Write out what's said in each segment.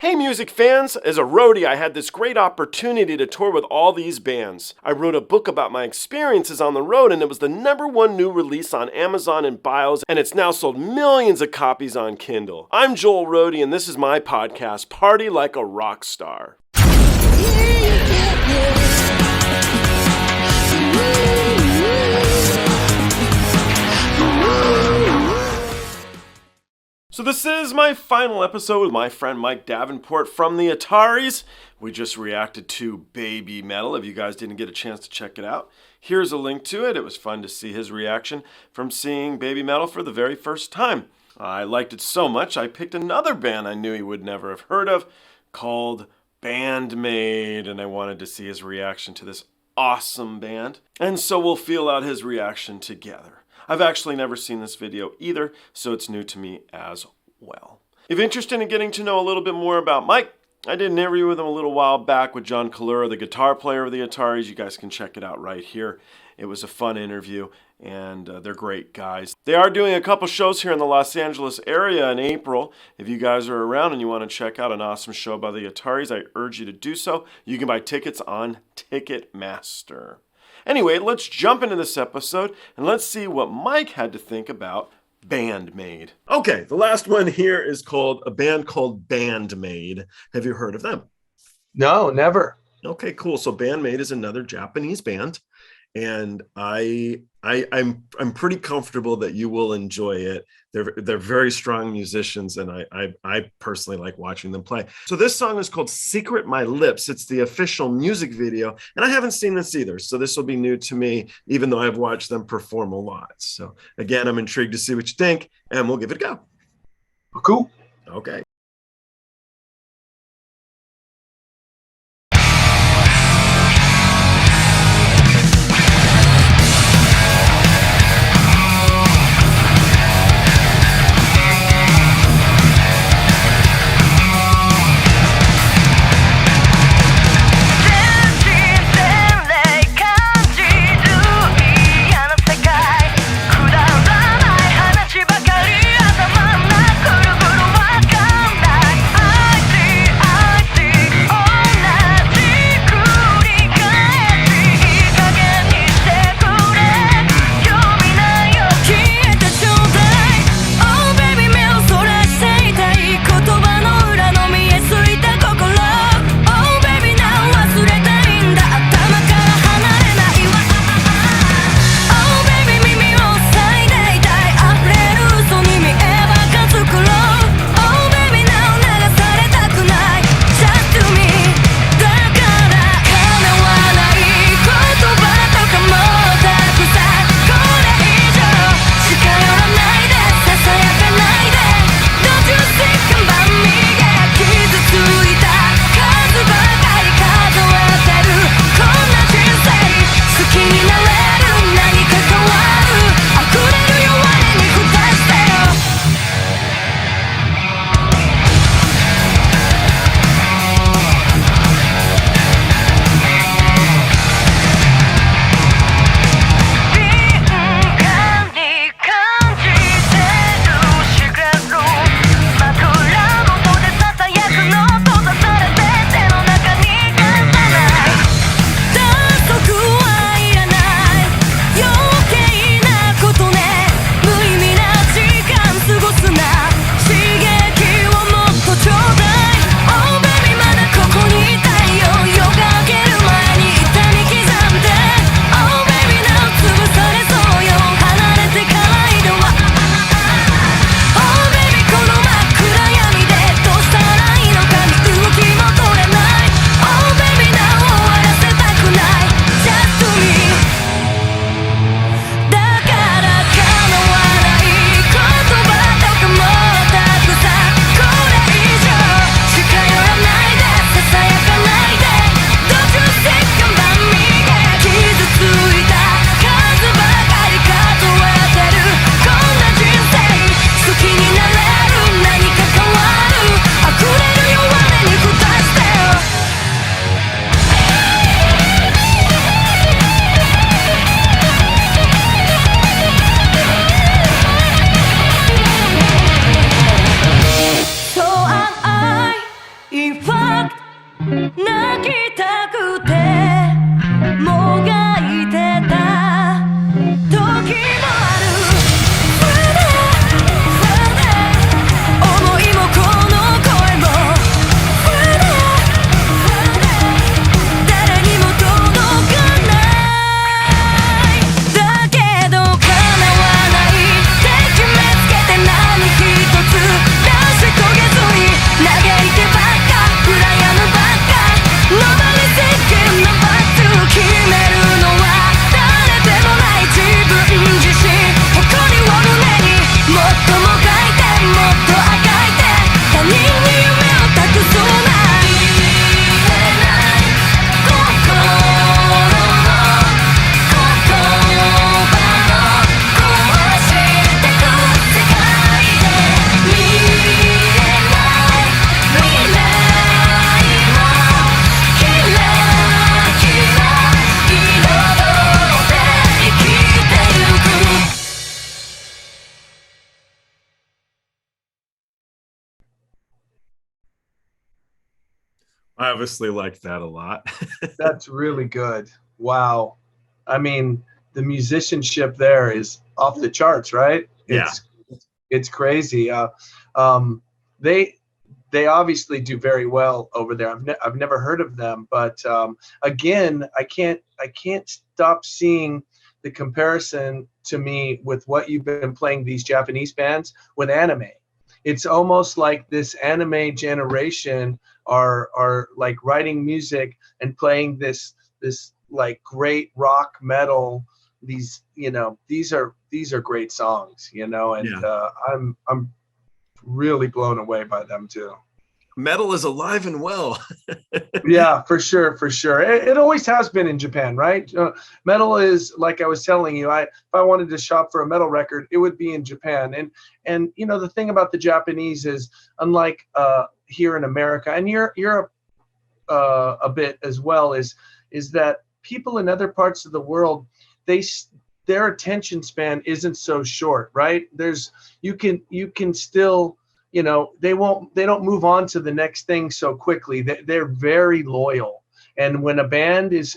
Hey music fans, as a roadie I had this great opportunity to tour with all these bands. I wrote a book about my experiences on the road and it was the #1 new release on Amazon and Bios and it's now sold millions of copies on Kindle. I'm Joel Roadie and this is my podcast, Party Like a Rock Star. So this is my final episode with my friend Mike Davenport from the Ataris. We just reacted to Baby Metal. If you guys didn't get a chance to check it out, here's a link to it. It was fun to see his reaction from seeing Baby Metal for the very first time. I liked it so much, I picked another band I knew he would never have heard of called Band-Maid, and I wanted to see his reaction to this awesome band. And so we'll feel out his reaction together. I've actually never seen this video either, so it's new to me as well. If you're interested in getting to know a little bit more about Mike, I did an interview with him a little while back with John Kalura, the guitar player of the Ataris. You guys can check it out right here. It was a fun interview, and they're great guys. They are doing a couple shows here in the Los Angeles area in April. If you guys are around and you want to check out an awesome show by the Ataris, I urge you to do so. You can buy tickets on Ticketmaster. Anyway, let's jump into this episode and let's see what Mike had to think about Band-Maid. Okay, the last one here is called a band called Band-Maid. Have you heard of them? No, never. Okay, cool. So Band-Maid is another Japanese band, and I'm pretty comfortable that you will enjoy it. They're very strong musicians, and I personally like watching them play. So this song is called Secret My Lips. It's the official music video, and I haven't seen this either, so this will be new to me, even though I've watched them perform a lot. So again, I'm intrigued to see what you think, and we'll give it a go. Cool. Okay. Go In fact 泣きたくてもがいてた時もある Friday Friday 思いもこの声も Friday Friday 誰にも届かないだけど叶わないって決めつけて何一つ成し遂げずに嘆いてばっか羨むばっか Nobody's thinking about you 決めるのは誰でもない自分自身誇りを胸にもっともがいてもっとあがいて他人に夢を託そうな見えない心の言葉を壊してく世界で見えない未来をキラキラ彩って生きてゆく I obviously like that a lot. That's really good. Wow. I mean, the musicianship there is off the charts, right? Yeah. It's crazy. They obviously do very well over there. I've never heard of them, but again, I can't stop seeing the comparison to me with what you've been playing these Japanese bands with anime. It's almost like this anime generation are like writing music and playing this like great rock metal. These these are great songs, and I'm really blown away by them too. Metal is alive and well. Yeah, for sure. It always has been in Japan, right? Metal is, like I was telling you, if I wanted to shop for a metal record, it would be in Japan. And the thing about the Japanese is, unlike here in America and Europe a bit as well, is that people in other parts of the world, their attention span isn't so short, right? You can still, they don't move on to the next thing so quickly. They're very loyal, and when a band is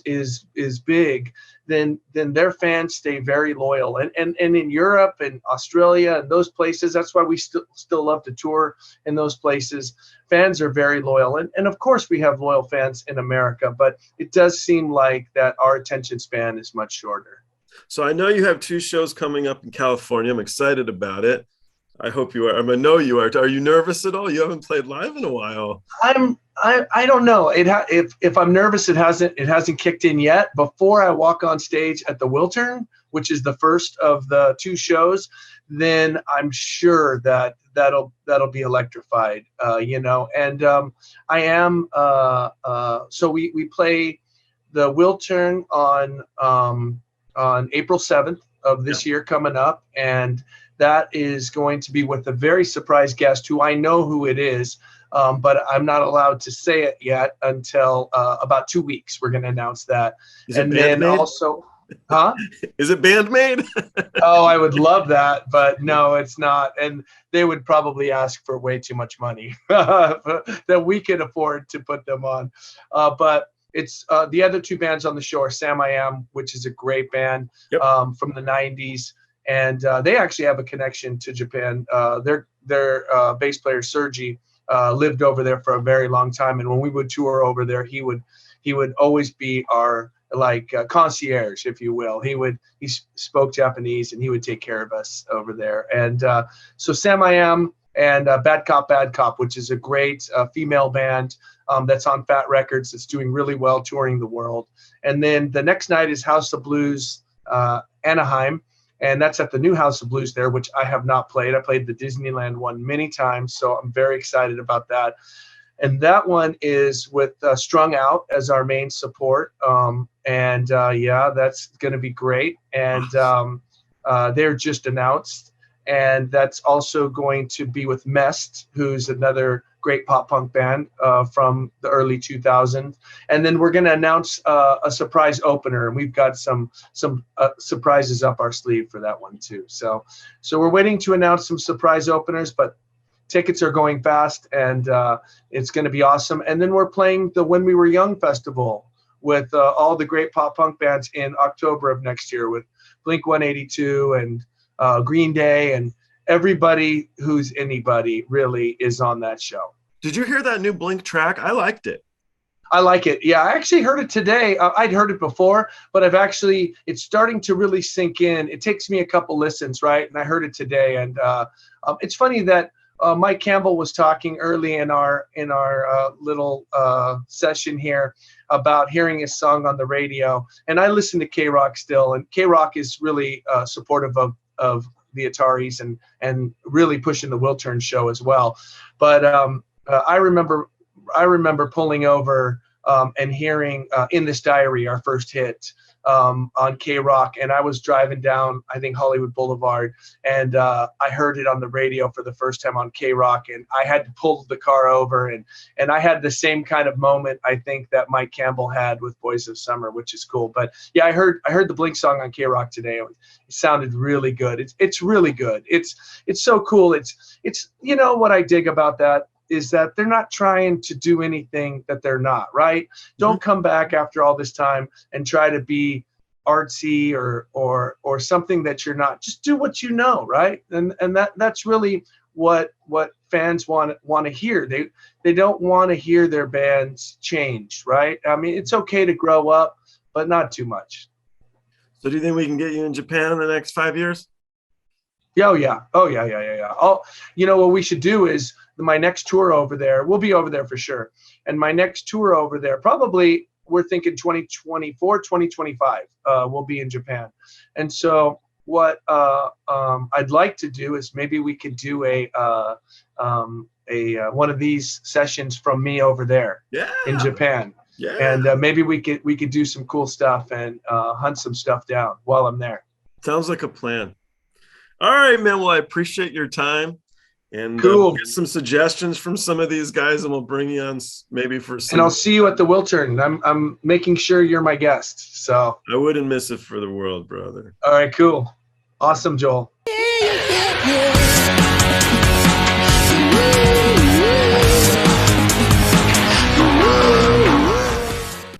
big, then their fans stay very loyal. And in Europe and Australia and those places, that's why we still love to tour in those places. Fans are very loyal, and of course we have loyal fans in America, but it does seem like that our attention span is much shorter. So I know you have 2 shows coming up in California. I'm excited about it. I hope you are. I know you are. Are you nervous at all? You haven't played live in a while. I don't know. If I'm nervous, it hasn't kicked in yet. Before I walk on stage at the Wiltern, which is the first of the 2 shows, then I'm sure that'll be electrified. And I am. So we play the Wiltern on April 7th of this year coming up, and that is going to be with a very surprise guest who I know who it is, but I'm not allowed to say it yet until about 2 weeks. We're going to announce that. And then also, Is it Band-Maid? Oh, I would love that, but no, it's not. And they would probably ask for way too much money that we can afford to put them on. But it's the other 2 bands on the show are Sam I Am, which is a great band from the 90s. And they actually have a connection to Japan. Their bass player Sergi lived over there for a very long time, and when we would tour over there, he would always be our concierge, if you will. He spoke Japanese, and he would take care of us over there. And so Sam I Am and Bad Cop, which is a great female band that's on Fat Records. It's doing really well touring the world. And then the next night is House of Blues Anaheim. And that's at the new House of Blues there, which I have not played. I played the Disneyland one many times, so I'm very excited about that. And that one is with Strung Out as our main support. That's going to be great. And they're just announced. And that's also going to be with Mest, who's another great pop punk band from the early 2000s. And then we're going to announce a surprise opener, and we've got some surprises up our sleeve for that one too. So we're waiting to announce some surprise openers, but tickets are going fast, and it's going to be awesome. And then we're playing the When We Were Young festival with all the great pop punk bands in October of next year, with Blink 182 and Green Day, and everybody who's anybody really is on that show. Did you hear that new Blink track? I liked it. I like it. Yeah, I actually heard it today. I'd heard it before, but it's starting to really sink in. It takes me a couple listens, right? And I heard it today. And it's funny that Mike Campbell was talking early in our little session here about hearing his song on the radio. And I listen to K-Rock still, and K-Rock is really supportive of the Ataris and really pushing the Will Turn show as well. But I remember pulling over and hearing In This Diary, our first hit, on K-Rock, and I was driving down, I think, Hollywood Boulevard, and I heard it on the radio for the first time on K-Rock, and I had to pull the car over, and I had the same kind of moment, I think, that Mike Campbell had with Boys of Summer, which is cool. But yeah, I heard the Blink song on K-Rock today. It sounded really good. It's really good. It's so cool. It's you know what I dig about that is that they're not trying to do anything that they're not, right? Don't come back after all this time and try to be artsy or something that you're not. Just do what you know, right? And that's really what fans want to hear. They don't want to hear their bands change, right? I mean, it's okay to grow up, but not too much. So do you think we can get you in Japan in the next 5 years? Oh yeah. You know what we should do is my next tour over there. We'll be over there for sure. And my next tour over there, probably we're thinking 2024, 2025. We'll be in Japan. And so what I'd like to do is maybe we could do a one of these sessions from me over there in Japan. Yeah. And maybe we could do some cool stuff and hunt some stuff down while I'm there. Sounds like a plan. All right, man. Well, I appreciate your time, and cool. Get some suggestions from some of these guys, and we'll bring you on maybe for some. And I'll see you at the Will Turn. I'm making sure you're my guest. So I wouldn't miss it for the world, brother. All right, cool, awesome, Joel.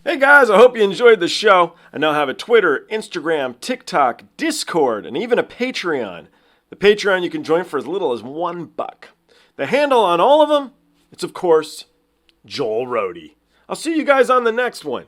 Hey guys, I hope you enjoyed the show. I now have a Twitter, Instagram, TikTok, Discord, and even a Patreon. The Patreon you can join for as little as $1. The handle on all of them, it's of course, Joel Roadie. I'll see you guys on the next one.